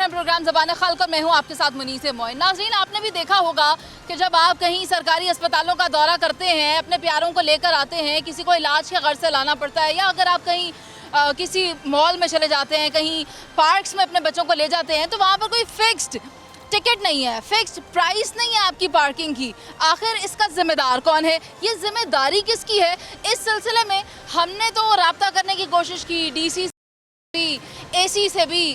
हैं प्रोग्राम ज़बान खल्क़ और मैं हूं आपके साथ मुनीस मोइन। नाज़रीन, आपने भी देखा होगा कि जब आप कहीं सरकारी अस्पतालों का दौरा करते हैं, अपने प्यारों को लेकर आते हैं, किसी को इलाज के गर्ज से लाना पड़ता है, या अगर आप कहीं किसी मॉल में चले जाते हैं, कहीं पार्क्स में अपने बच्चों को ले जाते हैं, तो वहाँ पर कोई फिक्स्ड टिकट नहीं है, फिक्स्ड प्राइस नहीं है आपकी पार्किंग की। आखिर इसका जिम्मेदार कौन है, ये जिम्मेदारी किसकी है? इस सिलसिले में हमने तो रब्ता करने की कोशिश की, डीसी से भी, एसी से भी,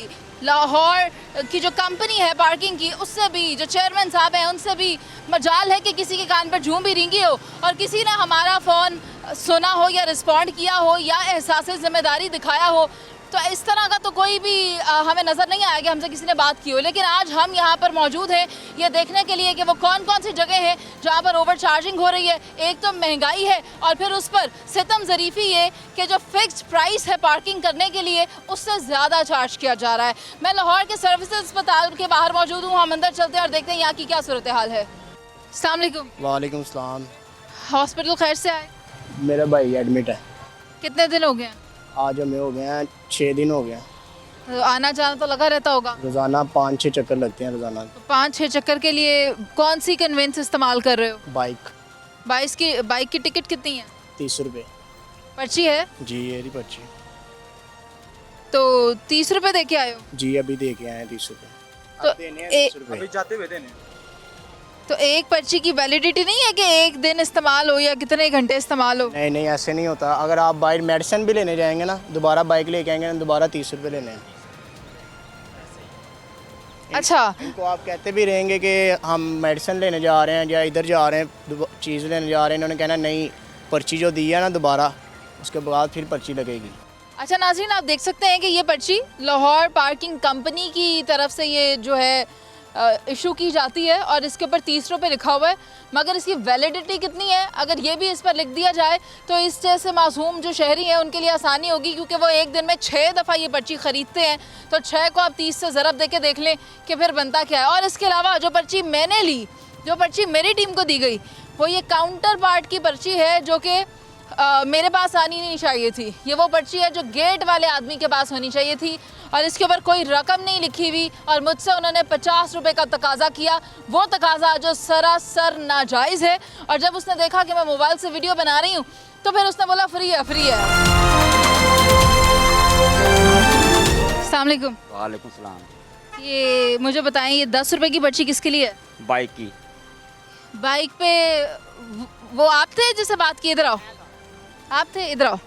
लाहौर की जो कंपनी है पार्किंग की उससे भी, जो चेयरमैन साहब हैं उनसे भी। मजाल है कि किसी के कान पर झूम भी रिंगी हो और किसी ने हमारा फ़ोन सुना हो या रिस्पॉन्ड किया हो या एहसास ज़िम्मेदारी दिखाया हो। तो इस तरह का तो कोई भी हमें नज़र नहीं आया कि हमसे किसी ने बात की हो। लेकिन आज हम यहाँ पर मौजूद हैं ये देखने के लिए कि वो कौन कौन सी जगह हैं जहाँ पर ओवर चार्जिंग हो रही है। एक तो महंगाई है और फिर उस पर सितम ज़रीफ़ी ये कि जो फिक्स्ड प्राइस है पार्किंग करने के लिए उससे ज़्यादा चार्ज किया जा रहा है। मैं लाहौर के सर्विसेज अस्पताल के बाहर मौजूद हूँ। हम अंदर चलते हैं और देखते हैं यहाँ की क्या सूरत हाल है। अस्सलाम वालेकुम। वालेकुम सलाम। हॉस्पिटल खैर से आए? मेरा भाई एडमिट है। कितने दिन हो गए? आज हमें हो गए हैं 6 दिन हो गए हैं। तो आना जाना तो लगा रहता होगा? रोज़ाना 5-6 चक्कर लगते हैं रोज़ाना। तो 5-6 चक्कर के लिए कौन सी कन्वेंस इस्तेमाल कर रहे हो? बाइक। बाइक की टिकट कितनी है? 30 रुपये। पर्ची है? जी ये रही पर्ची। तो 30 रुपये दे के आए हो? जी अभी दे के आए हैं 30 रुपये। तो देने हैं 30 रुपये। अभी जाते हुए देने। तो एक पर्ची की वैलिडिटी नहीं है कि एक दिन इस्तेमाल हो या कितने घंटे इस्तेमाल हो? नहीं नहीं ऐसे नहीं होता। अगर आप बाइक मेडिसिन भी लेने जाएंगे ना, दोबारा बाइक लेके आएंगे ना, दोबारा 30 रुपये लेने हैं। अच्छा, इनको आप कहते भी रहेंगे कि हम मेडिसिन लेने जा रहे हैं या इधर जा रहे हैं, चीज़ लेने जा रहे हैं, इन्होंने कहना नहीं पर्ची जो दी है ना दोबारा उसके बाद फिर पर्ची लगेगी। अच्छा नाज़रीन, आप देख सकते हैं कि ये पर्ची लाहौर पार्किंग कंपनी की तरफ से ये जो है इशू की जाती है और इसके ऊपर 30 रुपये लिखा हुआ है। मगर इसकी वैलिडिटी कितनी है, अगर ये भी इस पर लिख दिया जाए तो इस जैसे मासूम जो शहरी हैं उनके लिए आसानी होगी, क्योंकि वो एक दिन में 6 दफ़ा ये पर्ची ख़रीदते हैं। तो 6 को आप 30 से ज़रब दे के देख लें कि फिर बनता क्या है। और इसके अलावा जो पर्ची मैंने ली, जो पर्ची मेरी टीम को दी गई, वो ये काउंटर पार्ट की पर्ची है जो कि मेरे पास आनी नहीं चाहिए थी। ये वो पर्ची है जो गेट वाले आदमी के पास होनी चाहिए थी और इसके ऊपर कोई रकम नहीं लिखी हुई और मुझसे उन्होंने 50 रुपये का तकाजा किया, वो तकाजा जो सरासर नाजायज़ है। और जब उसने देखा कि मैं मोबाइल से वीडियो बना रही हूँ तो फिर उसने बोला फ्री है, फ्री है। अस्सलाम वालेकुम। वालेकुम सलाम। ये मुझे बताएं, ये 10 रुपये की पर्ची किसके लिए है? बाइक की। बाइक पे वो आप थे जिससे बात की? इधर आओ, आप थे, इधर आओ।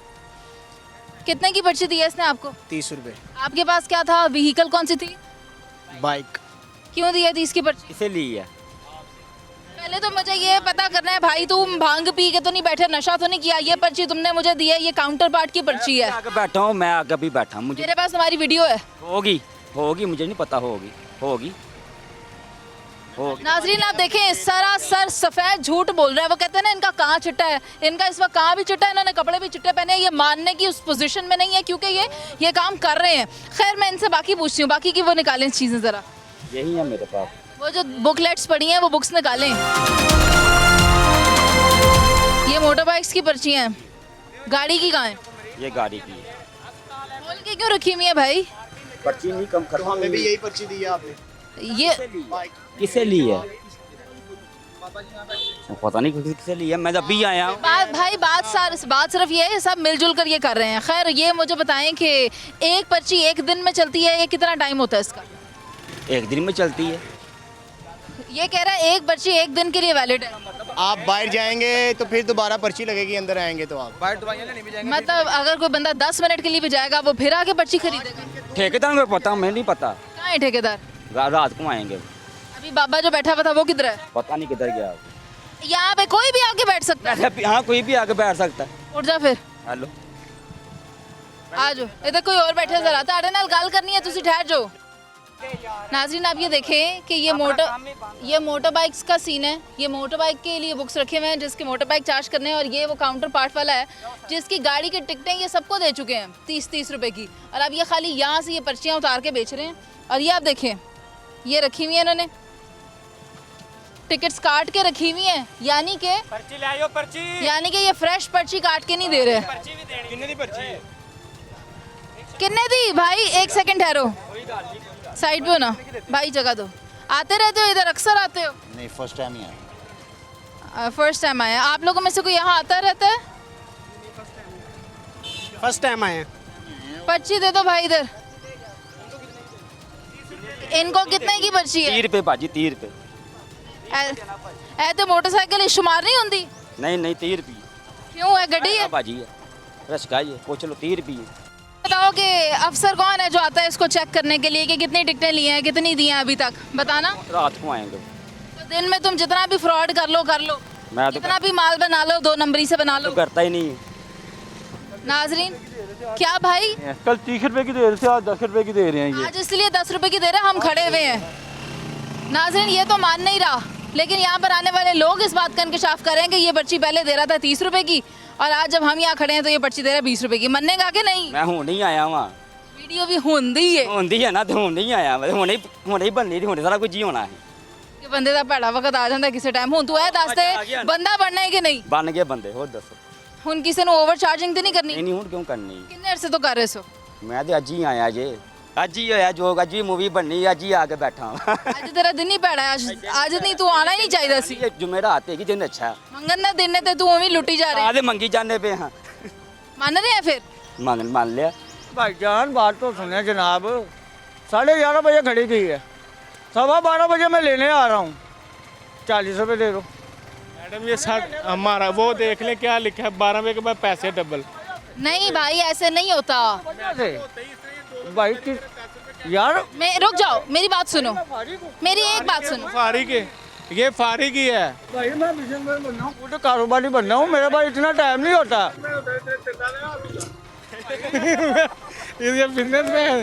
कितने की पर्ची दी है इसने आपको? 30 रुपये। आपके पास क्या था, व्हीकल कौन सी थी? बाइक। क्यों दी है 30 की पर्ची? इसे ली है। पहले तो मुझे ये पता करना है भाई, तुम भांग पी के तो नहीं बैठे, नशा तो नहीं किया? ये पर्ची तुमने मुझे दी है, ये काउंटर पार्ट की पर्ची है। आगे बैठा हूँ, मैं आगे भी बैठा हूँ। मुझे मेरे पास हमारी वीडियो है। होगी होगी मुझे नहीं पता, होगी होगी होगी। नाजरीन आप देखें, सरासर सफ़ेद झूठ बोल रहा है। वो कहते हैं ना इनका कहाँ चिट्टा है, इनका इस वक्त कहाँ भी चिट्टा है, इन्होंने कपड़े भी चिट्टे पहने हैं। ये मानने की उस पोजीशन में नहीं है क्योंकि ये काम कर रहे हैं। खैर मैं इनसे बाकी पूछती हूँ, बाकी की वो निकालें चीज़ें ज़रा। यही है मेरे पास। वो जो बुकलेट्स पड़ी हैं वो बुक्स निकालें। ये मोटर बाइक्स की पर्ची हैं, गाड़ी की कहाँ है? ये गाड़ी की है। खोल के क्यों रखी हुई है भाई? पर्ची नहीं कम कर। हमें भी यही पर्ची दी है आपने। ये किसे ली है पता नहीं किसे ली है। मैं जब भी आया हूँ बात सिर्फ ये है, सब मिलजुल कर ये कर रहे हैं। खैर ये मुझे बताएं कि एक पर्ची एक दिन में चलती है, ये कितना टाइम होता है इसका? 1 दिन में चलती है। ये कह रहा है एक पर्ची एक दिन के लिए वैलिड है। आप बाहर जाएंगे तो फिर दोबारा पर्ची लगेगी, अंदर आएंगे तो आप मतलब अगर कोई बंदा 10 मिनट के लिए भी जाएगा वो फिर आके पर्ची खरीदेगा? ठेकेदार को पता, मैं नहीं पता। कहाँ है ठेकेदार? रात को आएंगे। अभी बाबा जो बैठा हुआ था वो किधर है? पता नहीं किधर गया। यहाँ पे कोई भी आके बैठ सकता है? हाँ कोई भी आके बैठ सकता है। उठ जा फिर। हेलो आ जाओ, इधर कोई और बैठे जरा, ताड़े नाल गल करनी है, तुसी ठहर जाओ। नाजरीन आप ये देखें कि ये मोटर बाइक्स का सीन है। ये मोटर बाइक के लिए बुक्स रखे हुए हैं जिसके मोटर बाइक चार्ज करने हैं, और ये वो काउंटर पार्ट वाला है जिसकी गाड़ी की टिकटें ये सबको दे चुके हैं 30-30 रुपए की, और अब ये खाली यहाँ से ये पर्चियाँ उतार के बेच रहे हैं। और ये आप देखें, ये रखी हुई है इन्होंने, टिकट्स काट के रखी हुई हैं, यानी कि पर्ची ले आयो, पर्ची। यानी कि ये फ्रेश पर्ची काट के नहीं दे रहे। पर्ची भी देनी। कितने दी पर्ची है? कितने दी भाई? 1 सेकंड ठहरो। साइड पे हो ना भाई, जगह दो। आते रहते हो इधर, अक्सर आते हो? नहीं, फर्स्ट टाइम ही आया। फर्स्ट टाइम आया। आप लोगों में से कोई यहाँ आता रहता है? फर्स्ट टाइम आए हैं। पर्ची दे दो भाई इधर। इनको कितने की पर्ची है? 30 रुपये भाजी, 30 रुपये। ऐ तो मोटरसाइकिल शुमार नहीं होती? नहीं नहीं, 30 रुपये क्यों है? गड्डी है? भाजी है, रसकाई है, पूछ लो, 30 रुपये। बताओ कि अफसर कौन है जो आता है इसको चेक करने के लिए कि कितनी टिकटें ली हैं, कितनी दी हैं अभी तक, बताना। रात को आएंगे। तो दिन में तुम जितना भी फ्रॉड कर लो मैं तो कितना भी माल बना लो, 2 नंबरी से बना लो। करता ही नहीं। नाजरीन, क्या भाई कल 30 रुपए की दे रहे थे, आज 10 रुपए की दे रहे हैं ये। आज इसलिए 10 रुपए की दे रहे हैं, हम खड़े हुए हैं। नाजरीन, ये तो मान नहीं रहा, लेकिन यहाँ पर आने वाले लोग इस बात का इंकशाफ करें कि ये पर्ची पहले दे रहा था 30 रुपए की, और आज जब हम यहाँ खड़े हैं तो ये पर्ची दे रहा है 20 रुपए की। मन्नेगा कि नहीं? मैं हूँ नहीं आया वहाँ, वीडियो भी होंदी है होंदी है ना, तो हूँ नहीं आया, होने ही बननी थी, होने सारा कुछ ही होना है। कि बंदे का भैड़ा वक्त आ जाता किसी टाइम। हूँ तू है दसते आ गया ना। बंदा बनना है कि नहीं? बन गए बंदे, हो दसो। ਹੁਣ ਕਿਸੇ ਨੂੰ ਓਵਰ ਚਾਰजिंग ਤੇ ਨਹੀਂ ਕਰਨੀ? नहीं हूँ क्यों करनी, ਕਿੰਨੇ ਅਰਸੇ ਤੋਂ ਕਰ ਰਹੇ ਸੋ? मैं तो अज ही आया जे, अज ही होया जो, अज ही मूवी बननी, अज ही आके बैठा हूँ। ਅੱਜ ਤੇਰਾ ਦਿਨ ਹੀ ਭੈੜਾ ਹੈ, ਅੱਜ ਨਹੀਂ ਤੂੰ ਆਣਾ ਹੀ ਨਹੀਂ ਚਾਹੀਦਾ ਸੀ। ये जुमेरात है कि दिन अच्छा है। ਮੰਗਣ ਦਾ ਦਿਨ ਹੈ ਤੇ ਤੂੰ ਉਵੇਂ ਲੁੱਟੀ ਜਾ ਰਿਹਾ। आधे मंगी जाने पे हाँ, ਮੰਨ ਰਹੇ ਹੈ ਫਿਰ? मान लिया। भाईजान बात तो सुने जनाब, 11:30 बजे खड़ी की है, 12:15 बजे मैं लेने आ रहा हूँ, 40 रुपए दे दो। मैडम ये हमारा वो देख लें क्या लिखा है, 12 बजे के बाद पैसे डबल। नहीं भाई, ऐसे नहीं होता। भाई यार मैं रुक जाओ, मेरी बात सुनो, मेरी एक बात सुनो। फारी के, ये फारी की है। भाई मैं बिजनेसमैन बनना हूँ, खुद कारोबारी बनना हूँ, मेरे पास इतना टाइम नहीं होता। ये बिजनेस में है।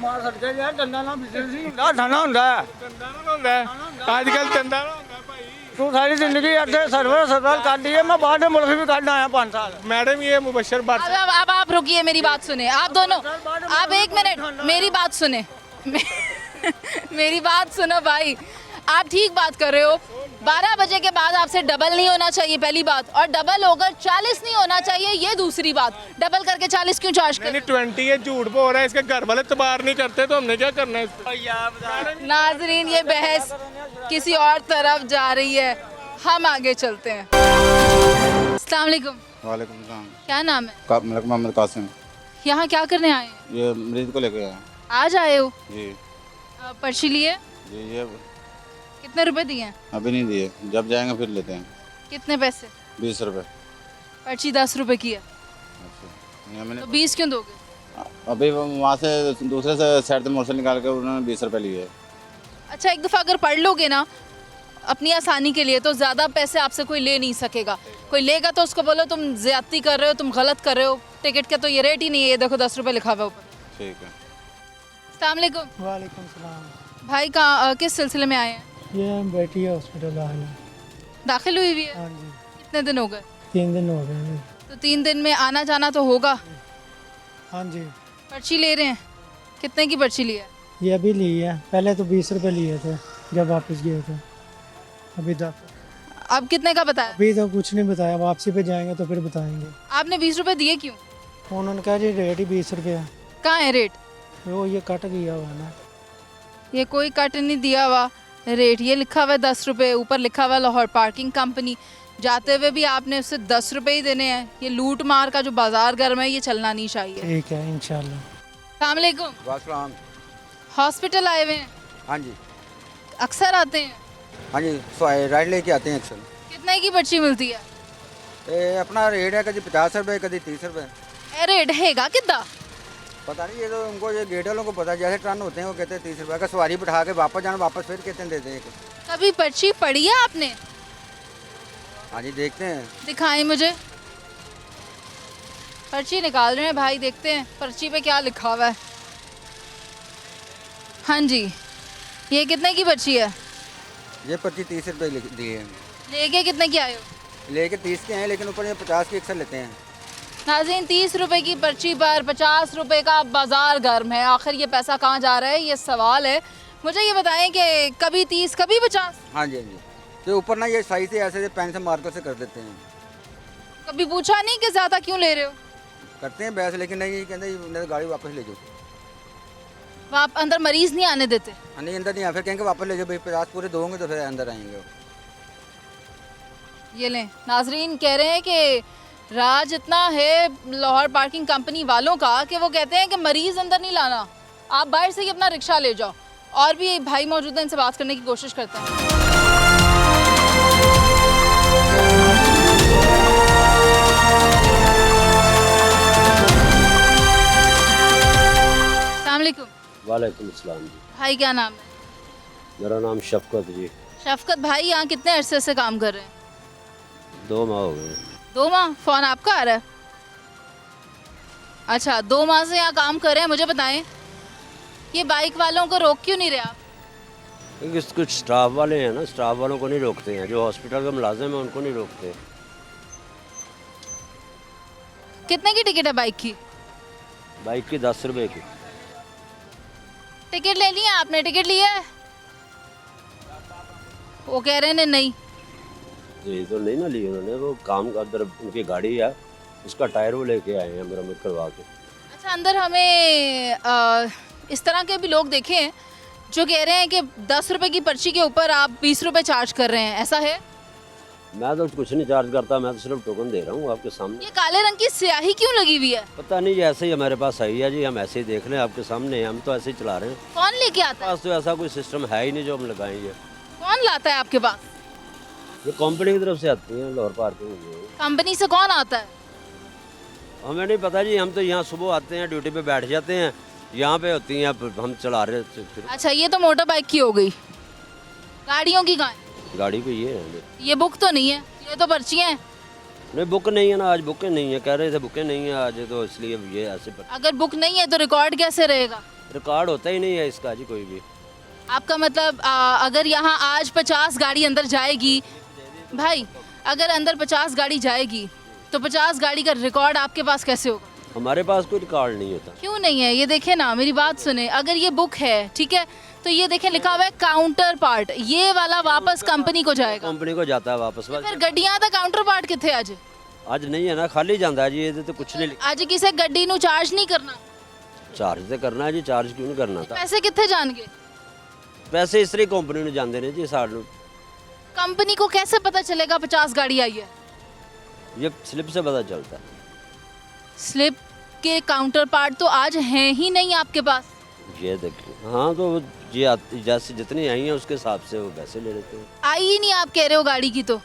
मार सकते यार, धंधा ना बिजनेस ही ਹੁੰਦਾ, धंधा ਹੁੰਦਾ है। धंधा ना होता है आजकल, धंधा ना होता है भाई। तू सारी जिंदगी ऐसे सर्वर कर ली है, मैं बाहर के मुल्क भी काटना आया 5 साल। मैडम ये मुबशर बात, अब आप रुकिए, मेरी बात सुने आप दोनों। आप 1 मिनट मेरी बात सुने। मेरी बात सुनो भाई, आप ठीक बात कर रहे हो। 12 बजे के बाद आपसे डबल नहीं होना चाहिए, पहली बात, और डबल होकर 40 नहीं होना चाहिए, ये दूसरी बात। डबल करके 40 क्यों चार्ज कर? नहीं 20 है, झूठ बोल रहा है, इसके घर वाले तबार नहीं करते तो हमने क्या करना है इस पे? नाजरीन, ये बहस किसी और तरफ जा रही है, हम आगे चलते हैं। अस्सलाम वालेकुम। वालेकुम सलाम। क्या नाम है? मोहम्मद कासिम। यहाँ क्या करने आए हैं? ये मरीज को लेके आया। आज आए हो? जी पर्ची लिए? जी, ये कितने रुपए दिए हैं? अभी नहीं दिए, जब जाएंगे फिर लेते हैं। कितने पैसे? 20 रुपए। पर्ची 10 रुपए की है, अच्छा, ये मैंने तो 20 क्यों दोगे? अभी वहाँ से दूसरे से साइड से मोटर निकाल के उन्होंने 20 रुपए लिए। अच्छा, एक दफ़ा अगर पढ़ लोगे ना अपनी आसानी के लिए, तो ज़्यादा पैसे आपसे कोई ले नहीं सकेगा। कोई लेगा तो उसको बोलो तुम ज़्यादती कर रहे हो, तुम गलत कर रहे हो, टिकट का तो ये रेट ही नहीं है, ये देखो 10 रुपए लिखा हुआ है ऊपर। ठीक है। अस्सलाम वालेकुम। वालेकुम सलाम। भाई कहाँ किस सिलसिले में आए हैं? ये हम बैठी है हॉस्पिटल दाखिल। दाखिल हुई हुई है? हाँ जी, कितने दिन हो गए? 3 दिन हो गए हैं। तो 3 दिन में आना जाना तो होगा। हाँ जी, पर्ची ले रहे हैं, कितने की पर्ची ली है? ये अभी ली है, पहले तो 20 रुपए लिए थे जब वापस गए थे, अभी 10। अब कितने का बताया? अभी तो कुछ नहीं बताया, वापसी पे जाएंगे तो फिर बताएंगे। आपने 20 रुपए दिए क्यों? उन्होंने कहा जी रेट ही 20 रुपये है। कहाँ है रेट? वो ये कट गया हुआ है ना। ये कोई कट नहीं दिया हुआ रेट, ये लिखा हुआ है 10 रुपये, ऊपर लिखा हुआ है लाहौर पार्किंग कंपनी। जाते हुए भी आपने उससे 10 रुपये ही देने हैं। ये लूट मार का जो बाजार गर्म है, ये चलना नहीं चाहिए। ठीक है इंशाल्लाह। अस्सलाम वालेकुम। वासलाम। हॉस्पिटल आए हुए हैं, हाँ जी, अक्सर आते हैं? हाँ जी, राइड लेके आते हैं अक्सर। कितने की पर्ची मिलती है? अपना रेट है कभी 50 रुपये, कभी 30 रुपये। ए रेट हैगा कितना? पता नहीं, ये तो उनको, ये गेट वालों को पता है। जैसे टर्न होते हैं वो कहते हैं 30 रुपये का, सवारी बिठा के वापस जाना, वापस फिर कहते हैं देते हैं। कभी पर्ची पढ़ी है आपने? हाँ जी, देखते हैं। दिखाएं मुझे। पर्ची निकाल रहे हैं भाई, देखते हैं पर्ची पे क्या लिखा हुआ है। हाँ जी, ये कितने की पर्ची है? ये 25-30 रुपये दिए हैं। लेके कितने की आए हो? लेके 30 के हैं, लेकिन ऊपर ये 50 की अक्सर लेते हैं। नाज़रीन, 30 रुपए की पर्ची पर 50 रुपए का बाजार गर्म है। आखिर ये पैसा कहाँ जा रहा है, ये सवाल है। मुझे ये बताएं कि कभी 30 कभी 50? हाँ जी, हाँ जी। तो ऊपर ना ये साइज से ऐसे पेन से मार्कर से कर देते हैं। कभी पूछा नहीं कि ज़्यादा क्यों ले रहे हो? करते हैं बहस, लेकिन नहीं, कहते हैं गाड़ी वापस ले जाओ। आप अंदर मरीज नहीं आने देते? नहीं अंदर नहीं, फिर कहेंगे वापस ले जाओ भाई, 50 पूरे दोगे तो फिर अंदर आएंगे वो। ये लें, नाजरीन कह रहे हैं कि राज इतना है लाहौर पार्किंग कंपनी वालों का कि वो कहते हैं कि मरीज अंदर नहीं लाना, आप बाहर से ही अपना रिक्शा ले जाओ। और भी भाई मौजूद हैं, इनसे बात करने की कोशिश करते हैं। अस्सलाम वालेकुम। वालेकुम अस्सलाम जी। भाई क्या नाम है? मेरा नाम शफकत जी। शफकत भाई यहाँ कितने अरसे से काम कर रहे हैं? 2 माह हो गए। 2 माह? फ़ोन आपका आ रहा है? अच्छा, 2 माह से यहाँ काम कर रहे हैं। मुझे बताएं, ये बाइक वालों को रोक क्यों नहीं रहे आप? क्योंकि कुछ स्टाफ वाले हैं ना, स्टाफ वालों को नहीं रोकते हैं, जो हॉस्पिटल के मुलाजिम हैं उनको नहीं रोकते। कितने की टिकट है बाइक की? बाइक की 10 रुपए की। टिकट ले लिया आपने? टिकट लिया है? वो कह रहे हैं नहीं। जी तो नहीं ना ली उन्होंने, वो काम का अंदर उनकी गाड़ी है, उसका टायर वो लेके आए हैं मरम्मत करवा के। अच्छा, अंदर हमें इस तरह के भी लोग देखे हैं जो कह रहे हैं कि 10 रुपए की पर्ची के ऊपर आप 20 रुपए चार्ज कर रहे हैं, ऐसा है? मैं तो कुछ नहीं चार्ज करता, मैं तो सिर्फ टोकन दे रहा हूँ आपके सामने। ये काले रंग की स्याही क्यों लगी हुई है? पता नहीं, ऐसे ही हमारे पास आई है जी, हम ऐसे ही देख रहे हैं आपके सामने, हम तो ऐसे ही चला रहे हैं। कौन लेके आता है? पास तो ऐसा कोई सिस्टम है ही नहीं जो हम लगाएंगे। कौन लाता है आपके पास? ये कंपनी की तरफ से आती है लाहौर पार्किंग। कंपनी से कौन आता है? हमें नहीं पता जी, हम तो यहाँ सुबह आते हैं, ड्यूटी पे बैठ जाते हैं, यहाँ पे होती हैं, हम चला रहे हैं। अच्छा, ये तो मोटर बाइक की हो गई, गाड़ियों की कहाँ है? गाड़ी पे ये है। ये बुक तो नहीं है, ये तो पर्चियाँ हैं। नहीं बुक नहीं है ना, आज बुकें नहीं है, कह रहे थे बुकें नहीं है आज, तो इसलिए ये ऐसे पर अगर बुक नहीं है तो रिकॉर्ड कैसे रहेगा? रिकॉर्ड होता ही नहीं है इसका जी कोई भी। आपका मतलब अगर यहाँ आज 50 गाड़ी अंदर जाएगी भाई, अगर अंदर 50 गाड़ी जाएगी तो 50 गाड़ी का रिकॉर्ड आपके पास कैसे होगा? हमारे पास कोई रिकॉर्ड नहीं होता। क्यों नहीं है? ये देखें ना, मेरी बात सुने, अगर ये बुक है ठीक है तो ये देखें लिखा हुआ है काउंटर पार्ट, ये वाला वापस कंपनी को जाएगा। कंपनी को जाता है वापस। फिर गड्डियां दा काउंटर पार्ट किथे आज? आज नहीं है ना, खाली जाता है जी, ये तो कुछ नहीं। आज किसी गड्डी नू चार्ज नहीं करना? चार्ज तो करना है जी, चार्ज क्यों नहीं करना था? पैसे किथे जाएंगे? पैसे इस तरह कंपनी ने जाते हैं जी साढ़े। कंपनी को कैसे पता चलेगा 50 गाड़ी आई है? ये स्लिप से पता चलता है। स्लिप के काउंटर पार्ट तो आज हैं ही नहीं आपके पास। ये देखिए, हाँ तो ये जैसे जितनी आई हैं उसके हिसाब से वो पैसे ले लेते हैं। आई ही नहीं आप कह रहे हो गाड़ी की, तो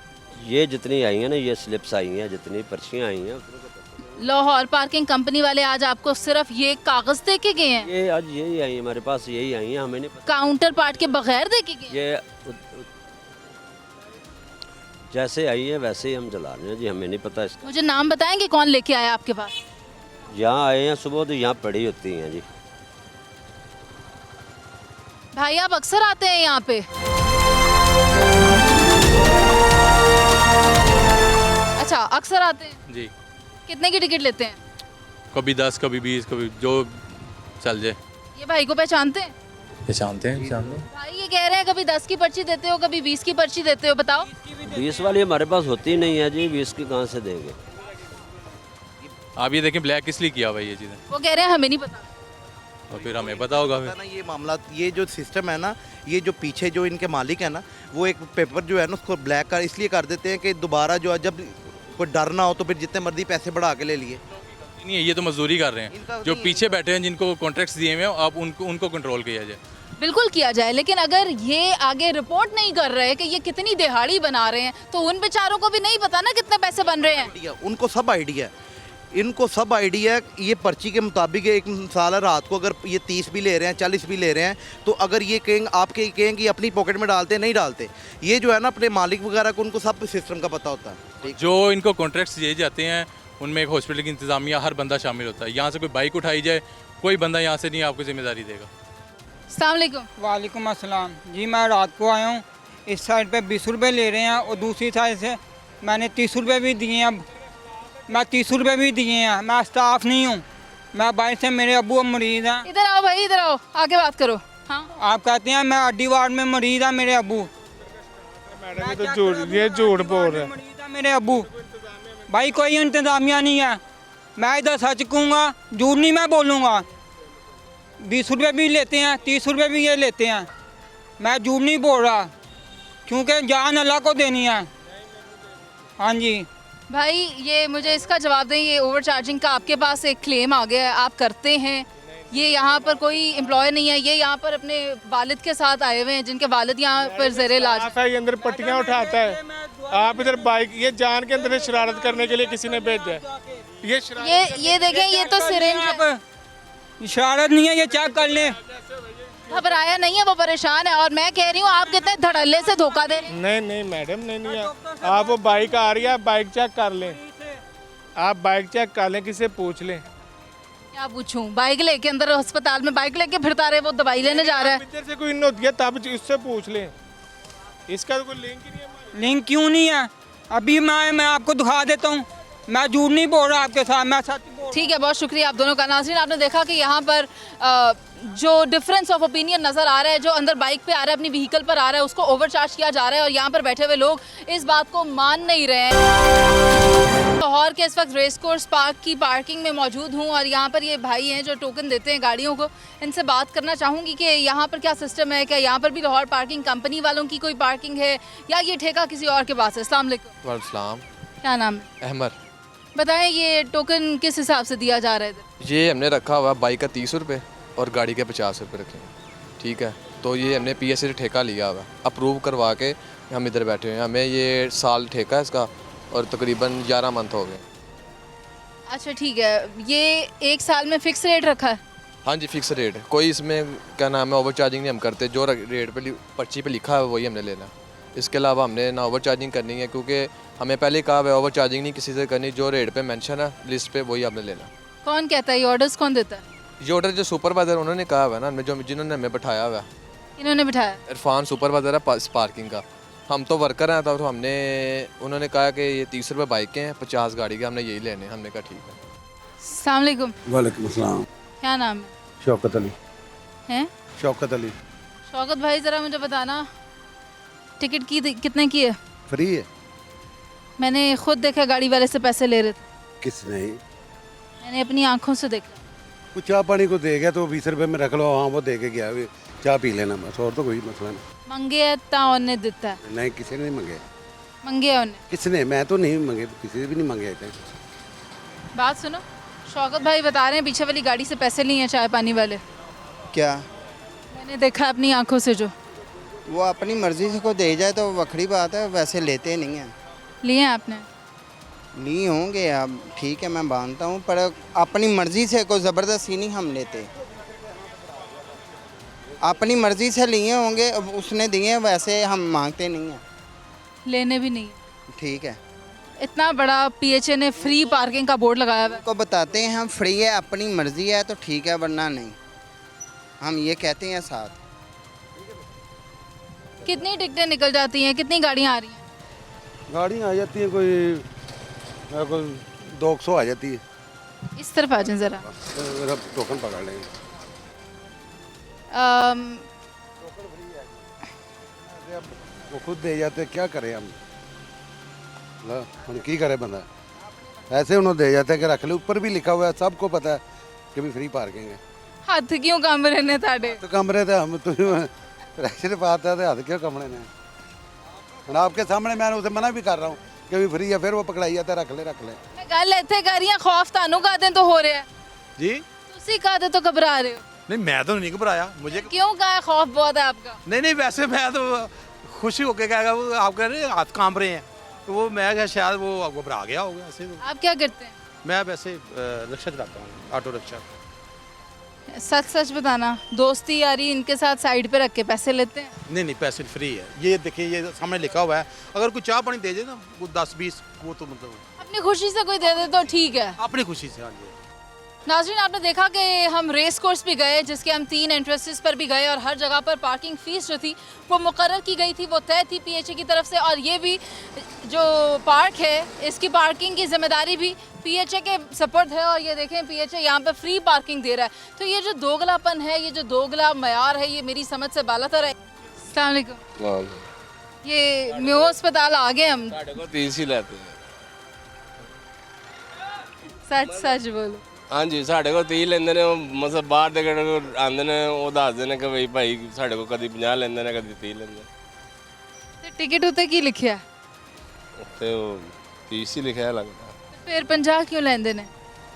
ये जितनी आई हैं ना, ये स्लिप्स आई हैं, जितनी पर्चियाँ आई हैं। लाहौर पार्किंग कंपनी वाले आज आपको सिर्फ ये कागज दे के गए हैं? ये आज यही आई है हमारे पास, यही आई हैं, हमें नहीं पता। काउंटर पार्ट के बगैर दे के गए? ये जैसे आई है वैसे ही हम चला रहे हैं जी, हमें नहीं पता इसका। मुझे नाम बताएंगे कौन लेके आया आपके पास? यहाँ आए हैं सुबह तो यहाँ पड़ी होती हैं जी। भाई आप अक्सर आते हैं यहाँ पे? अच्छा, अक्सर आते हैं जी। कितने की टिकट लेते हैं? कभी 10, कभी 20, कभी जो चल जाए। ये भाई को पहचानते हैं? पहचानते हैं। भाई ये कह रहे हैं कभी 10 की पर्ची देते हो, कभी 20 की पर्ची देते हो, बताओ। 20 वाली हमारे पास होती नहीं है जी, 20 की कहाँ से देंगे? आप ये देखें ब्लैक किस लिए किया हुआ ये चीज़ें, वो कह रहे हैं हमें नहीं पता। और फिर हमें पता होगा फिर। ना ये मामला, ये जो सिस्टम है ना, ये जो पीछे जो इनके मालिक है ना, वो एक पेपर जो है ना उसको ब्लैक कर इसलिए कर देते हैं कि दोबारा जो है जब कोई डर ना हो तो फिर जितने मर्जी पैसे बढ़ा के ले लिए। नहीं है, ये तो मजदूरी कर रहे इनका हैं, जो नहीं- पीछे बैठे हैं जिनको कॉन्ट्रैक्ट्स दिए हुए हैं, आप उनको कंट्रोल किया जाए। बिल्कुल किया जाए, लेकिन अगर ये आगे रिपोर्ट नहीं कर रहे कि ये कितनी दिहाड़ी बना रहे हैं तो उन बेचारों को भी नहीं पता ना कितने पैसे बन रहे हैं। आइडिया उनको सब आइडिया है, इनको सब आइडिया है। ये पर्ची के मुताबिक एक मिसाल है, रात को अगर ये 30 भी ले रहे हैं, 40 भी ले रहे हैं, तो अगर ये कहेंगे आपके कहेंगे कि अपनी पॉकेट में डालते नहीं डालते, ये जो है ना अपने मालिक वगैरह को उनको सब सिस्टम का पता होता है। ठीक, जो इनको कॉन्ट्रैक्ट्स दिए जाते हैं उनमें एक हॉस्पिटल की इंतजामिया हर बंदा शामिल होता है। यहाँ से कोई बाइक उठाई जाए, कोई बंदा यहाँ से नहीं आपको जिम्मेदारी देगा। अस्सलाम वालेकुम। वालेकुम अस्सलाम जी। मैं रात को आया हूँ, इस साइड पे 20 रुपये ले रहे हैं और दूसरी साइड से मैंने 30 रुपये भी दिए हैं। अब मैं 30 रुपये भी दिए हैं, मैं स्टाफ नहीं हूँ, मैं बाइक से, मेरे अबू अब मरीज़ हैं। इधर आओ भाई, इधर आओ, आके बात करो। हाँ, आप कहते हैं मैं अड्डी वार्ड में मरीज़ है मेरे अबू। मैडम ये तो झूठ बोल रहे हैं। मरीज़ है मेरे अबू। भाई कोई इंतज़ामिया नहीं है, मैं इधर सच कहूँगा, झूठ नहीं मैं बोलूँगा। ₹20 भी लेते हैं, ₹30 भी ये लेते हैं। मैं झूठ नहीं बोल रहा, क्योंकि जान अल्लाह को देनी है। हाँ जी। भाई ये मुझे इसका जवाब दें, ये ओवर चार्जिंग का आपके पास एक क्लेम आ गया है, आप करते हैं, ये यहाँ पर कोई एम्प्लॉय नहीं है, ये यहाँ पर अपने वालिद के साथ आए हुए हैं जिनके वालिद यहाँ पर ज़ेरे इलाज हैं। है, ये अंदर पट्टियाँ उठाता है, आप इधर बाइक, ये जान के अंदर शरारत करने के लिए किसी ने भेजा है। ये देखें, ये तो सिरिंज है। इशारत नहीं है, ये चेक कर लें। घबराया नहीं है, वो परेशान है। और मैं कह रही हूँ आप कितने धड़ल्ले से धोखा दे रहे हैं। नहीं नहीं मैडम, नहीं आप वो बाइक आ रही है, आप बाइक चेक कर लें, आप बाइक चेक कर लें, किसी से पूछ लें। क्या पूछूं? बाइक लेके अंदर अस्पताल में बाइक लेके फिरता रहे, वो दवाई लेने जा रहा है। इधर से कोई इन होती है तब इससे पूछ लें, इसका तो कोई लिंक ही नहीं है। लिंक क्यों नहीं है? अभी मैं आपको दिखा देता हूँ, मैं झूठ नहीं बोल रहा आपके साथ, मैं सच बोल रहा हूँ। ठीक है, बहुत शुक्रिया आप दोनों का। नाज़रीन, आपने देखा कि यहाँ पर जो डिफरेंस ऑफ ओपिनियन नज़र आ रहा है, जो अंदर बाइक पे आ रहा है, अपनी व्हीकल पर आ रहा है, उसको ओवरचार्ज किया जा रहा है और यहाँ पर बैठे हुए लोग इस बात को मान नहीं रहे हैं। लाहौर के इस वक्त रेस कोर्स पार्क की पार्किंग में मौजूद हूँ और यहाँ पर ये भाई हैं जो टोकन देते हैं गाड़ियों को। इनसे बात करना चाहूँगी कि यहाँ पर क्या सिस्टम है, क्या यहाँ पर भी लाहौर पार्किंग कंपनी वालों की कोई पार्किंग है या ये ठेका किसी और के पास है? अस्सलाम वालेकुम। वालेकुम। क्या नाम है? अहमद। बताएं, ये टोकन किस हिसाब से दिया जा रहा है? ये हमने रखा हुआ बाइक का 30 रुपये और गाड़ी के 50 रुपये रखे हैं, ठीक है। तो ये हमने PSA से ठेका लिया हुआ, अप्रूव करवा के हम इधर बैठे हुए हैं। हमें ये साल ठेका है इसका और तकरीबन 11 मंथ हो गए। अच्छा ठीक है, ये एक साल में फिक्स रेट रखा है? हाँ जी, फिक्स रेट है, कोई इसमें क्या नाम है ओवर चार्जिंग नहीं हम करते। जो रेट पे पर्ची पे लिखा है वही हमने लेना। इसके अलावा हमने ना ओवर चार्जिंग करनी है, क्योंकि हमें पहले कहा है ओवर चार्जिंग नहीं किसी से करनी, जो रेट पे मेंशन है लिस्ट पे वही हमने लेना। कौन कहता है ये ऑर्डर्स, कौन देता है ये ऑर्डर? जो सुपरवाइजर उन्होंने कहा हुआ है ना, जो जिन्होंने हमें बैठाया हुआ है, इन्होंने बिठाया? इरफान सुपरवाइजर है पार्किंग का। हम तो वर्कर हैं, तो हमने उन्होंने कहा कि ये 30 रुपये बाइक के हैं, 50 गाड़ी के, हमने यही लेने। हमने कहा ठीक है। अस्सलाम वालेकुम। वालेकुम अस्सलाम। क्या नाम है? शौकत अली। हैं? शौकत अली। शौकत भाई, ज़रा मुझे बताना, टिकट की कितने की है? फ्री है। मैंने खुद देखा गाड़ी वाले से पैसे ले रहे थे। किसने? मैंने अपनी आंखों से देखा। कुछ चाय पानी को दे गया तो 20 रुपये में रख लो, हाँ वो दे के गया, चाय पी लेना बस, और तो कोई मसला नहीं। मंगे है ता उन्हें देता है? नहीं, किसी ने नहीं मंगे। मंगे है उन्हें? किसने? मैं तो नहीं मंगे, किसी ने भी नहीं मंगे थे। बात सुनो, शौकत भाई बता रहे हैं पीछे वाली गाड़ी से पैसे लिए हैं चाय पानी वाले। क्या? मैंने देखा अपनी आंखों से। जो वो अपनी मर्जी से को दे जाए तो वक्री बात है, वैसे लेते नहीं हैं। लिए हैं आपने? नहीं होंगे, अब ठीक है मैं मानता हूँ, पर अपनी मर्जी से कोई ज़बरदस्ती नहीं हम लेते। अपनी मर्जी से लिए होंगे, उसने दिए, वैसे हम मांगते नहीं हैं। लेने भी नहीं? ठीक है। इतना बड़ा PHA ने फ्री पार्किंग का बोर्ड लगाया हुआ है। को बताते हैं हम फ्री है, अपनी मर्जी है तो ठीक है, वरना नहीं। हम ये कहते हैं साथ। कितनी टिकटें निकल जाती हैं, कितनी गाड़ियाँ आ रही हैं? गाड़ियाँ आ जाती हैं, कोई 200 आ जाती है। इस तरफ आ जाएं ज़रा। टोकन पकड़ लेंगे। वो खुद दे जाते, क्या करें हम की करे बंदा, ऐसे उन्होंने दे जाते कि रख ले। ऊपर भी लिखा हुआ है, सबको पता है कि भी फ्री पार्किंग है। हाथ क्यों कम रहे ने ताड़े? तो कमरे थे हम तो प्रेशर पाता है, हाथ क्यों कमरे ने? आपके सामने मैं उसे मना भी कर रहा हूँ कि भी फ्री है, फिर वो पकड़ाई जाता है, रख ले रख ले। मैं गल इत्थे कर रही हां, खौफ तानू कादे तो हो रहा है जी, तुसी कादे तो घबरा रहे हो? नहीं मैं तो नहीं घबराया, मुझे क्यों कहा है खौफ बहुत है आपका? नहीं वैसे मैं तो खुशी होकर कहेगा, वो आप कह रहे हैं हाथ कांप रहे हैं, तो वो मैं क्या शायद वो घबरा गया होगा ऐसे। तो आप क्या करते हैं? मैं वैसे रिक्शा चलाता हूँ, ऑटो रिक्शा। सच सच बताना, दोस्ती यारी इनके साथ साइड पे रख के पैसे लेते हैं? नहीं पैसे फ्री है। ये देखिए, ये सामने लिखा हुआ है, अगर कोई चाय पानी दे दे ना, वो 10-20, वो तो मतलब अपनी खुशी से कोई दे दे तो ठीक है, अपनी खुशी से। हाँ जी। नाज़रीन, आपने देखा कि हम रेस कोर्स भी गए, जिसके हम 3 एंट्रेंसेस पर भी गए और हर जगह पर पार्किंग फ़ीस जो थी वो मुकर्रर की गई थी, वो तय थी PHA की तरफ से। और ये भी जो पार्क है, इसकी पार्किंग की जिम्मेदारी भी PHA के सपुर्द है। और ये देखें, PHA यहाँ पर फ्री पार्किंग दे रहा है। तो ये जो दोगलापन है, ये जो दोगला मयार है, ये मेरी समझ से बालातर है। अस्सलाम वालेकुम। ये म्यो अस्पताल आ गए हम। 30 ही लेते हैं। सच सच बोलो। हाँ जी साढ़े को 30 लेंदे ने मतलब बाहर दे आंदे ने वो दसदे ने कि भाई भाई साढ़े को कभी 50 लेंदे ने कभी 30 लेंदे ਤੇ ਟਿਕਟ ਉੱਤੇ ਕੀ ਲਿਖਿਆ? ਉੱਤੇ ਉਹ 30 ਹੀ ਲਿਖਿਆ ਲੱਗਦਾ। ਫਿਰ 50 ਕਿਉਂ ਲੈਂਦੇ ਨੇ?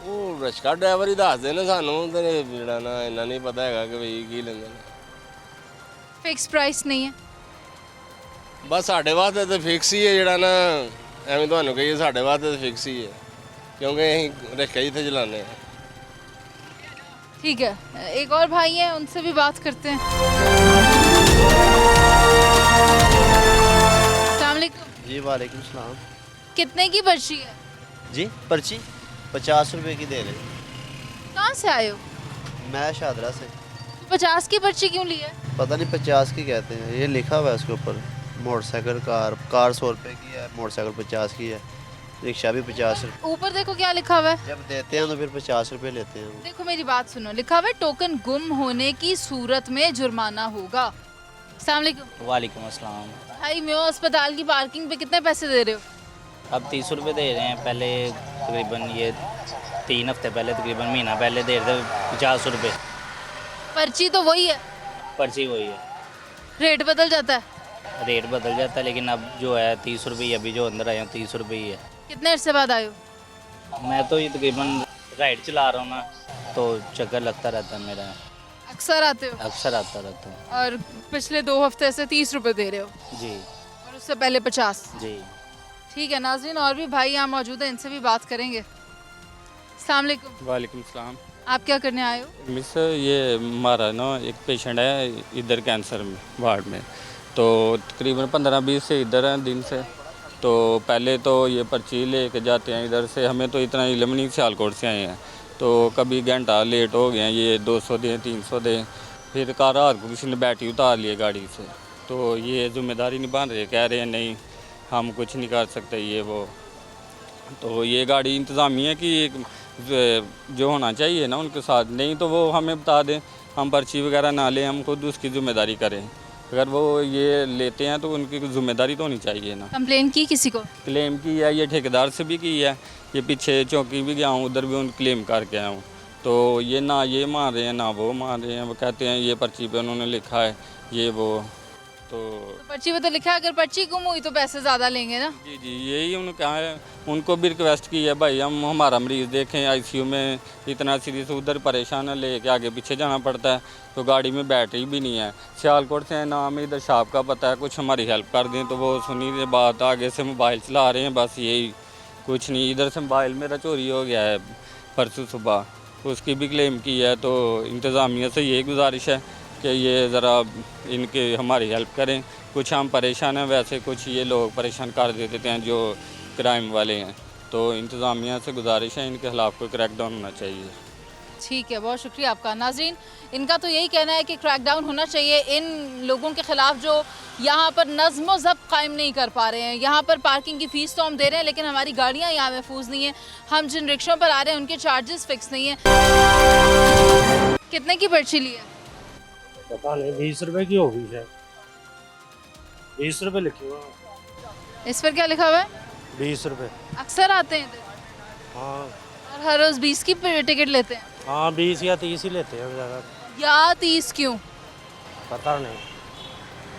ਉਹ ਰਿਕਸ਼ਾ ਡਰਾਈਵਰ ਹੀ ਦੱਸਦੇ ਨੇ ਸਾਨੂੰ ਤੇ ਜਿਹੜਾ ਨਾ ਇੰਨਾ ਨਹੀਂ ਪਤਾ ਹੈਗਾ ਕਿ ਭਾਈ ਕੀ ਲੈਂਦੇ ਨੇ। ਫਿਕਸ ਪ੍ਰਾਈਸ ਨਹੀਂ ਹੈ? ਬਸ ਸਾਡੇ ਵਾਸਤੇ ਤਾਂ ਫਿਕਸ ਹੀ ਹੈ ਜਿਹੜਾ ਨਾ ਐਵੇਂ ਤੁਹਾਨੂੰ ਕਹੀਏ ਸਾਡੇ ਵਾਸਤੇ ਤਾਂ ਫਿਕਸ ਹੀ ਹੈ ਕਿਉਂਕਿ ਅਸੀਂ ਰਿਕਸ਼ਾ ਹੀ ਇੱਥੇ ਚਲਾਉਂਦੇ ਹਾਂ। ठीक है, एक और भाई हैं उनसे भी बात करते हैं। अस्सलाम वालेकुम। जी वालेकुम सलाम। कितने की पर्ची है? जी पर्ची 50 रुपए की दे रहे। कहाँ से आए हो? मैं शादरा से। 50 की पर्ची क्यों ली है? पता नहीं 50 की कहते हैं, ये लिखा हुआ है उसके ऊपर। मोटरसाइकिल कार 100 रुपए की है, मोटरसाइकिल 50 की है, रिक्शा भी 50 रुपये। ऊपर देखो क्या लिखा हुआ है। जब देते हैं तो फिर 50 रुपए लेते हैं। देखो मेरी बात सुनो, लिखा हुआ है टोकन गुम होने की सूरत में जुर्माना होगा। अस्सलाम वालेकुम। वालेकुम अस्सलाम। भाई मेयो अस्पताल की पार्किंग पे कितने पैसे दे रहे हो? अब 30 रुपये दे रहे हैं, पहले तकरीबन ये 3 हफ्ते पहले तकरीबन महीना पहले दे रहे थे 50 रुपये। पर्ची तो वही है, पर्ची वही है, रेट बदल जाता है? रेट बदल जाता है लेकिन अब जो है 30 रुपये, अभी जो अंदर आए हैं 30 रुपये ही है। कितने अरसे बाद आए हो? मैं तो ये तकरीबन राइड चला रहा हूँ ना, तो चक्कर लगता रहता है मेरा, अक्सर आते हो? अक्सर आता रहता हूँ। और पिछले 2 हफ्ते से 30 रुपए दे रहे हो? जी। और उससे पहले 50? जी। ठीक है नाज़रीन, और भी भाई यहाँ मौजूद हैं, इनसे भी बात करेंगे। अस्सलाम वालेकुम। वालेकुम सलाम। आप क्या करने आए हो? मिस ये हमारा ना एक पेशेंट है इधर कैंसर में वार्ड में, तो तकरीबन 15-20 से इधर हैं दिन से। तो पहले तो ये पर्ची लेके जाते हैं इधर से, हमें तो इतना इल्म नहीं, सियालकोट से आए हैं, तो कभी घंटा लेट हो गए हैं, ये 200 दें 300 दें, फिर कार रात को किसी ने बैटरी उतार लिए गाड़ी से, तो ये जिम्मेदारी नहीं बन रही, कह रहे हैं नहीं हम कुछ नहीं कर सकते ये वो। तो ये गाड़ी इंतज़ामिया की जो होना चाहिए ना उनके साथ, नहीं तो वो हमें बता दें, हम पर्ची वगैरह ना लें, हम खुद उसकी ज़िम्मेदारी करें। अगर वो ये लेते हैं तो उनकी जिम्मेदारी तो होनी चाहिए ना। कंप्लेन की किसी को? क्लेम की है, ये ठेकेदार से भी की है, ये पीछे चौकी भी गया हूँ, उधर भी उन क्लेम करके आया हूँ, तो ये ना ये मान रहे हैं ना वो मान रहे हैं। वो कहते हैं ये पर्ची पे उन्होंने लिखा है ये वो, तो पर्ची पे तो लिखा है अगर पर्ची गुम हुई तो पैसे ज़्यादा लेंगे ना। जी जी यही उन्होंने कहा है। उनको भी रिक्वेस्ट की है भाई हम हमारा मरीज़ देखें आईसीयू में इतना सीरियस, उधर परेशान है, लेके आगे पीछे जाना पड़ता है, तो गाड़ी में बैटरी भी नहीं है। सियालकोट से नाम इधर शॉप का पता है, कुछ हमारी हेल्प कर दें, तो वो सुनी दे बात, आगे से मोबाइल चला रहे हैं बस यही, कुछ नहीं। इधर से मोबाइल मेरा चोरी हो गया है परसों सुबह, उसकी भी क्लेम की है। तो इंतज़ामिया से यही गुजारिश है कि ये ज़रा इनके हमारी हेल्प करें, कुछ हम परेशान हैं, वैसे कुछ ये लोग परेशान कर देते हैं जो क्राइम वाले हैं, तो इंतज़ामिया से गुजारिश है इनके खिलाफ़ कोई क्रैकडाउन होना चाहिए। ठीक है, बहुत शुक्रिया आपका। नाज़रीन इनका तो यही कहना है कि क्रैकडाउन होना चाहिए इन लोगों के ख़िलाफ़ जो यहाँ पर नज़्म व ज़ब्त कायम नहीं कर पा रहे हैं। यहाँ पर पार्किंग की फ़ीस तो हम दे रहे हैं लेकिन हमारी गाड़ियाँ यहाँ महफूज नहीं हैं, हम जिन रिक्शों पर आ रहे हैं उनके चार्जेस फ़िक्स नहीं हैं। कितने की पर्ची ली है? पता नहीं, 20 रुपए की होगी शायद, 20 रुपए लिखे हुआ। इस पर क्या लिखा हुआ है? 20 रुपए। अक्सर आते हैं इधर? हाँ। और हर रोज़ 20 की टिकट लेते हैं? हाँ 20 या 30 ही लेते हैं ज़्यादा। या 30 क्यों? पता नहीं,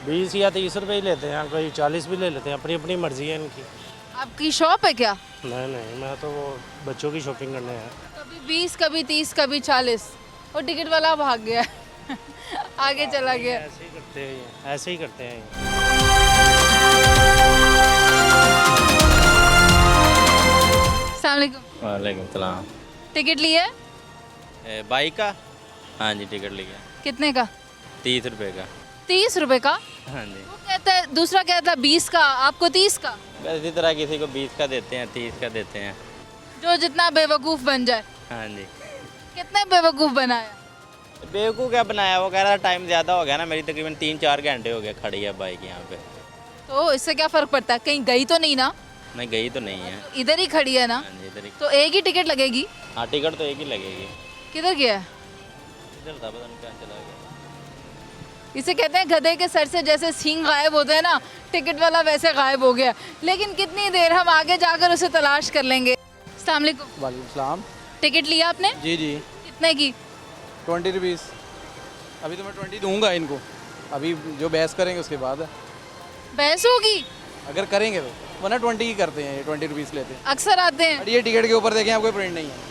20 या 30 रुपए ही लेते हैं, कोई 40 भी ले लेते हैं, अपनी अपनी मर्जी है इनकी। आपकी शॉप है क्या? नहीं नहीं, मैं तो वो बच्चों की शॉपिंग करने है। कभी 20 कभी 30 कभी 40, और टिकट वाला भाग गया आगे चला गया। ऐसे ही करते हैं, ऐसे ही करते हैं। अस्सलाम वालेकुम। वालेकुम सलाम। टिकट लिया है? बाइक का? हाँ जी टिकट लिया। कितने का? 30 रुपये का। 30 रुपए का? हाँ जी। वो कहता है, दूसरा कहता है 20 का, आपको 30 का? बस इसी तरह किसी को 20 का देते हैं, 30 का देते हैं। जो जितना बेवकूफ़ बन जाए। हाँ जी। कितने बेवकूफ़ बनाया? बेवकूफ़ क्या बनाया, वो कह रहा टाइम ज़्यादा हो गया ना, मेरी तकरीबन 3-4 घंटे हो गए खड़ी है बाइक यहाँ पे। तो इससे क्या फ़र्क पड़ता है, कहीं गई तो नहीं ना? नहीं गई तो नहीं है। तो इधर ही खड़ी है ना? हाँ जी इधर ही। तो एक ही टिकट लगेगी? हाँ टिकट तो एक ही लगेगी। किधर गया है? इधर था, पता नहीं कहाँ चला गया। इसे कहते हैं गधे के सर से जैसे सींग गायब होते हैं ना, टिकट वाला वैसे गायब हो गया। लेकिन कितनी देर, हम आगे जाकर उसे तलाश कर लेंगे। अस्सलाम वालेकुम। वालेकुम सलाम। टिकट लिया आपने? जी जी। कितने की? 20 रुपीज़। अभी तो मैं 20 दूंगा इनको, अभी जो बहस करेंगे उसके बाद है। बहस होगी अगर करेंगे तो, वरना 20 की करते हैं, ये 20 रुपीज़ लेते हैं। अक्सर आते हैं। और ये टिकट के ऊपर देखें, आपको प्रिंट नहीं है।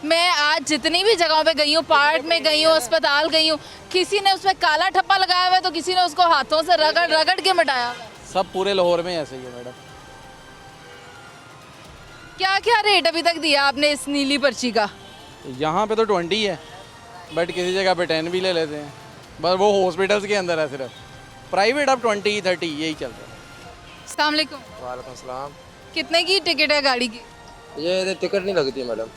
मैं आज जितनी भी जगहों पे गई हूँ, पार्क में गई हूँ, अस्पताल गई हूँ, किसी ने उसमें काला ठप्पा लगाया हुआ है तो किसी ने उसको हाथों से रगड़ रगड़ के मिटाया। सब पूरे लाहौर में ऐसे ही है मैडम। क्या क्या रेट अभी तक दिया आपने इस नीली पर्ची का? यहाँ पे तो 20 है, बट किसी जगह पे 10 भी ले लेते हैं, बस वो हॉस्पिटल्स के अंदर है सिर्फ। प्राइवेट अब 20 30 यही चल रहा है। अस्सलाम वालेकुम। वालेकुम सलाम। कितने की टिकट है गाड़ी की? ये टिकट नहीं लगती है मैडम,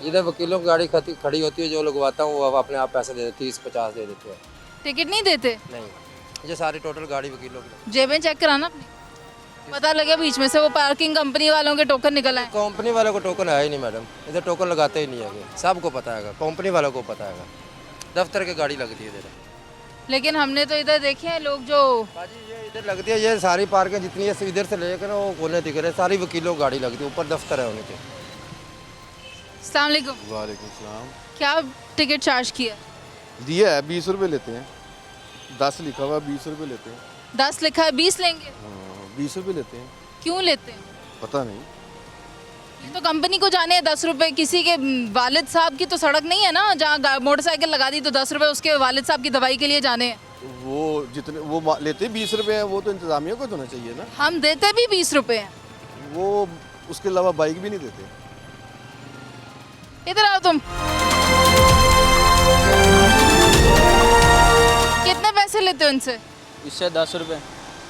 इधर वकीलों की गाड़ी खड़ी होती है, जो लगवाता हूँ वो अपने आप पैसे दे देते, 30-50 दे देते हैं। टिकट नहीं देते? नहीं, ये सारी टोटल गाड़ी वकीलों की। जेबें चेक कराना अपनी, पता लगे बीच में से वो पार्किंग कंपनी वालों के टोकन निकल आए। कंपनी वालों को टोकन है ही नहीं मैडम, इधर टोकन लगाते ही नहीं है, सबको पता है, कंपनी वालों को पता है, दफ्तर की गाड़ी लगती है इधर। लेकिन हमने तो इधर देखे हैं लोग जो इधर लगती है, ये सारी पार्कें जितनी है इधर से लेकर वो कोने दिख रहे, सारी वकीलों की गाड़ी लगती है, ऊपर दफ्तर है उनके। अस्सलाम वालेकुम। वालेकुम सलाम। क्या टिकट चार्ज किया? दिया है 20 रुपये लेते हैं, 10 लिखा हुआ 20 रुपये लेते हैं। 10 लिखा है 20 लेंगे? 20 रुपये लेते हैं। क्यों लेते हैं? पता नहीं। ये तो कंपनी को जाने हैं 10 रुपये, किसी के वालिद साहब की तो सड़क नहीं है ना जहाँ मोटरसाइकिल लगा दी तो 10 रुपये उसके वालिद साहब की दवाई के लिए जाने हैं। वो जितने वो लेते 20 रुपये हैं, वो तो इंतजामिया को होना चाहिए ना। हम देते भी 20 रुपये हैं। वो उसके अलावा बाइक भी नहीं देते। इधर आओ तुम। कितने पैसे लेते हो इनसे? इससे 10 रुपये,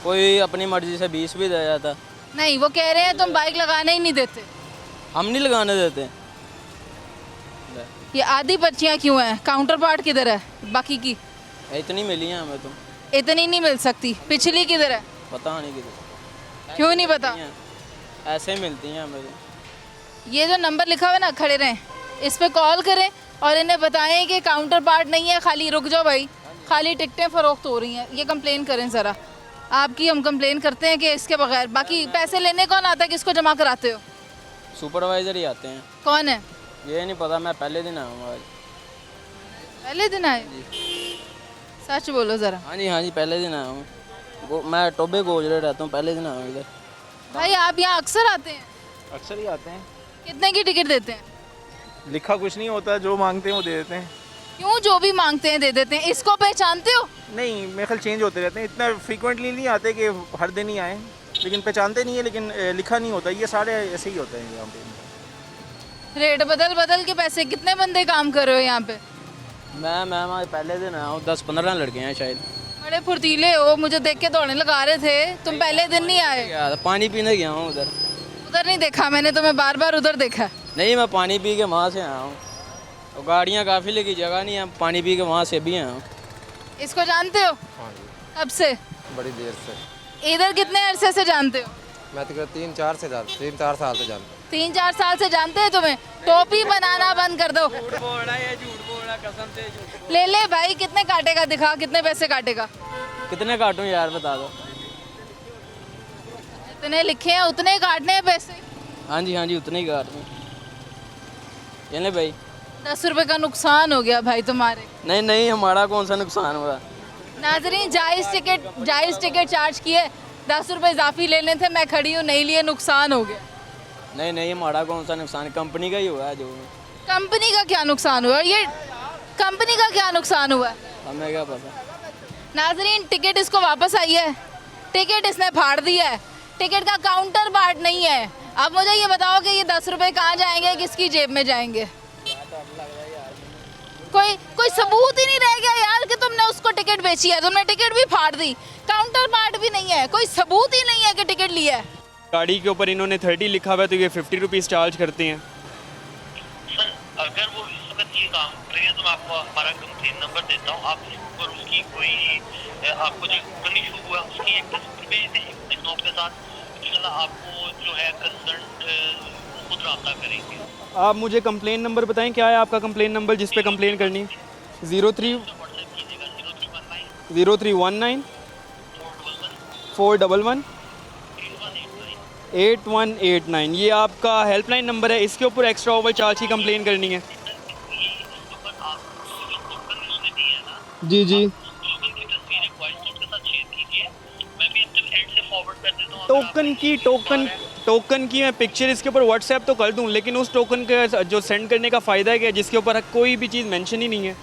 कोई अपनी मर्जी से 20 भी दे जाता। नहीं, वो कह रहे हैं तुम बाइक लगाने ही नहीं देते। हम नहीं लगाने देते। ये आधी पर्चियाँ क्यों हैं? काउंटर पार्ट किधर है बाकी की? इतनी मिली हैं हमें तो। इतनी नहीं मिल सकती, पिछली किधर है? पता नहीं किधर। क्यों नहीं पता? ऐसे ही मिलती हैं हमें तो। ये जो नंबर लिखा हुआ है ना, खड़े रहें, इस पे कॉल करें और इन्हें बताएं कि काउंटर पार्ट नहीं है, खाली रुक जाओ भाई, खाली टिकटें फ़रोख्त हो रही हैं। ये कंप्लेन करें ज़रा, आपकी हम कंप्लेन करते हैं कि इसके बगैर। बाकी पैसे लेने कौन आता है, किसको जमा कराते हो? सुपरवाइज़र ही आते हैं। कौन है? ये नहीं पता, मैं पहले दिन आया हूँ आज। पहले दिन आए? सच बोलो ज़रा। हाँ जी पहले दिन आया हूँ। मैं टोबे गोजरे रहता हूँ, पहले दिन आया हूँ इधर। भाई आप यहाँ अक्सर आते हैं? अक्सर ही आते हैं। कितने की टिकट देते हैं? लिखा कुछ नहीं होता, जो मांगते हैं वो दे देते हैं। क्यों जो भी मांगते हैं दे देते हैं? इसको पहचानते हो? नहीं, मेरे ख्याल चेंज होते रहते हैं, इतना फ्रीक्वेंटली नहीं आते कि हर दिन ही आए, लेकिन पहचानते नहीं है, लेकिन लिखा नहीं होता, ये सारे ऐसे ही होते हैं यहाँ पे। रेट बदल बदल के पैसे। कितने बंदे काम कर रहे हो यहाँ पे? मैं पहले दिन आया हूँ, 10-15 लड़के हैं शायद। बड़े फुर्तीले हो, मुझे देख के दौड़ने लगा रहे थे। तुम पहले दिन नहीं आए? पानी पीने गया हूँ उधर। उधर नहीं देखा मैंने, तुम्हें बार बार उधर देखा। नहीं, मैं पानी पी के वहाँ से आया हूँ, तो गाड़ियाँ काफ़ी लेकी जगह नहीं है, पानी पी के वहाँ से भी आया हूँ। इसको जानते हो? कब से? बड़ी देर से। इधर कितने अरसे से जानते हो? मैं तो 3-4 साल से जानता हूँ। 3-4 साल से जानते हैं तुम्हें? टोपी बनाना बंद कर दो। झूठ बोल रहा है, झूठ बोल रहा, कसम से झूठ। ले ले भाई, कितने काटेगा दिखा, कितने पैसे काटेगा? कितने काटूं यार, बता दो। जितने लिखे हैं उतने काटने हैं पैसे। हाँ जी उतने ही काट दूँ। ये ले भाई, 10 रुपए का नुकसान हो गया भाई तुम्हारे। नहीं, हमारा कौन सा नुकसान हुआ? नाजरीन, जायज़ टिकट चार्ज किए, 10 रुपए इजाफी लेने थे, मैं खड़ी हूँ, नहीं लिए, नुकसान हो गया। नहीं, हमारा कौन सा नुकसान, कंपनी का ही हुआ है जो। कंपनी का क्या नुकसान हुआ? ये कंपनी का क्या नुकसान हुआ? हमें क्या पता। नाजरीन, टिकट इसको वापस आई है, टिकट इसने फाड़ दी है, टिकट का काउंटर पार्ट नहीं है। अब मुझे ये बताओ कि ये 10 रुपए कहाँ जाएंगे, किसकी जेब में जाएंगे? कोई सबूत ही नहीं रह गया यार कि तुमने उसको टिकट बेची है, तुमने टिकट भी फाड़ दी, काउंटर पार्ट भी नहीं है, कोई सबूत ही नहीं है कि टिकट लिया है। गाड़ी के ऊपर इन्होंने 30 लिखा हुआ है, तो ये 50 रुपीज़ चार्ज करते हैं। सर, अगर वो इस वक्त ये काम कर रहे हैं तो मैं आपको हमारा कंप्लेन नंबर देता हूँ, आप और उसकी कोई आपको जो बनी शो हुआ उसकी एक तस्वीर भेज दें इस नोट के साथ, इंशाल्लाह आपको जो है कंसर्न खुद रब्ता करेंगे। आप मुझे कंप्लेन नंबर बताएं, क्या है आपका कंप्लेन नंबर जिस पे कंप्लेन करनी है? 0319 411 411 8189, ये आपका हेल्पलाइन नंबर है। इसके ऊपर एक्स्ट्रा ओवर चार्ज की कंप्लेन करनी है। जी जी, टोकन की मैं पिक्चर इसके ऊपर व्हाट्सएप तो कर दूं, लेकिन उस टोकन का जो सेंड करने का फ़ायदा है क्या, जिसके ऊपर कोई भी चीज़ मेंशन ही नहीं है।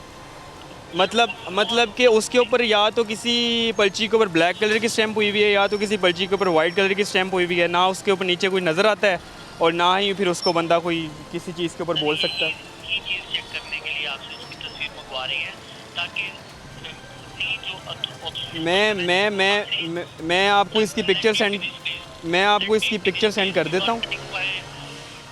मतलब कि उसके ऊपर या तो किसी पर्ची के ऊपर ब्लैक कलर की स्टैंप हुई हुई है, या तो किसी पर्ची के ऊपर वाइट कलर की स्टैंप हुई हुई है, ना उसके ऊपर नीचे कोई नज़र आता है और ना ही फिर उसको बंदा कोई किसी चीज़ के ऊपर बोल सकता है। चेक करने के लिए आपसे उसकी तस्वीर मंगवा रही हैं ताकि मैं आपको इसकी पिक्चर सेंड कर देता हूँ।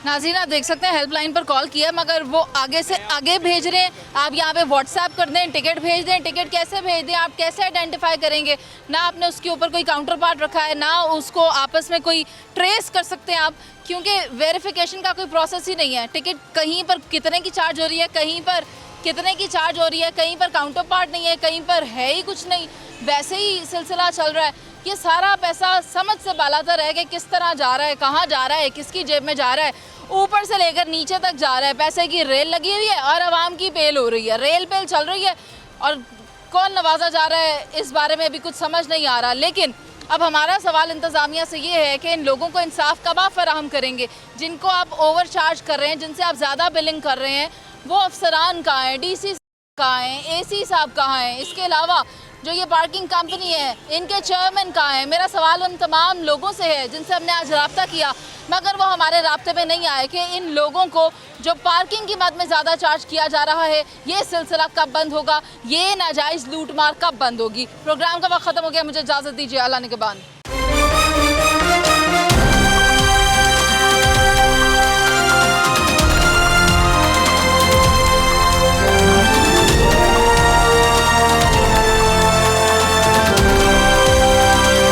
नाज़रीन, आप देख सकते हैं हेल्पलाइन पर कॉल किया मगर वो आगे से आगे भेज रहे हैं। आप यहाँ पे व्हाट्सएप कर दें, टिकट भेज दें, टिकट कैसे भेज दें, आप कैसे आइडेंटिफाई करेंगे? ना आपने उसके ऊपर कोई काउंटर पार्ट रखा है, ना उसको आपस में कोई ट्रेस कर सकते हैं आप, क्योंकि वेरिफिकेशन का कोई प्रोसेस ही नहीं है। टिकट कहीं पर कितने की चार्ज हो रही है, कहीं पर कितने की चार्ज हो रही है, कहीं पर काउंटर पार्ट नहीं है, कहीं पर है ही कुछ नहीं, वैसे ही सिलसिला चल रहा है। ये सारा पैसा समझ से बालातर है कि किस तरह जा रहा है, कहाँ जा रहा है, किसकी जेब में जा रहा है, ऊपर से लेकर नीचे तक जा रहा है। पैसे की रेल लगी हुई है और आवाम की पेल हो रही है, रेल पेल चल रही है और कौन नवाजा जा रहा है इस बारे में भी कुछ समझ नहीं आ रहा। लेकिन अब हमारा सवाल इंतज़ामिया से ये है कि इन लोगों को इंसाफ कब आप फराहम करेंगे? जिनको आप ओवर चार्ज कर रहे हैं, जिनसे आप ज़्यादा बिलिंग कर रहे हैं, वो अफसरान कहाँ हैं, DC कहाँ हैं, AC साहब कहाँ हैं? इसके अलावा जो ये पार्किंग कंपनी है, इनके चेयरमैन कहाँ हैं? मेरा सवाल उन तमाम लोगों से है जिनसे हमने आज रब्ता किया मगर वो हमारे राब्ते में नहीं आए कि इन लोगों को जो पार्किंग की मद में ज़्यादा चार्ज किया जा रहा है, ये सिलसिला कब बंद होगा, ये नाजायज़ लूट मार कब बंद होगी। प्रोग्राम का वक्त ख़त्म हो गया, मुझे इजाज़त दीजिए, अल्लाह निगहबान।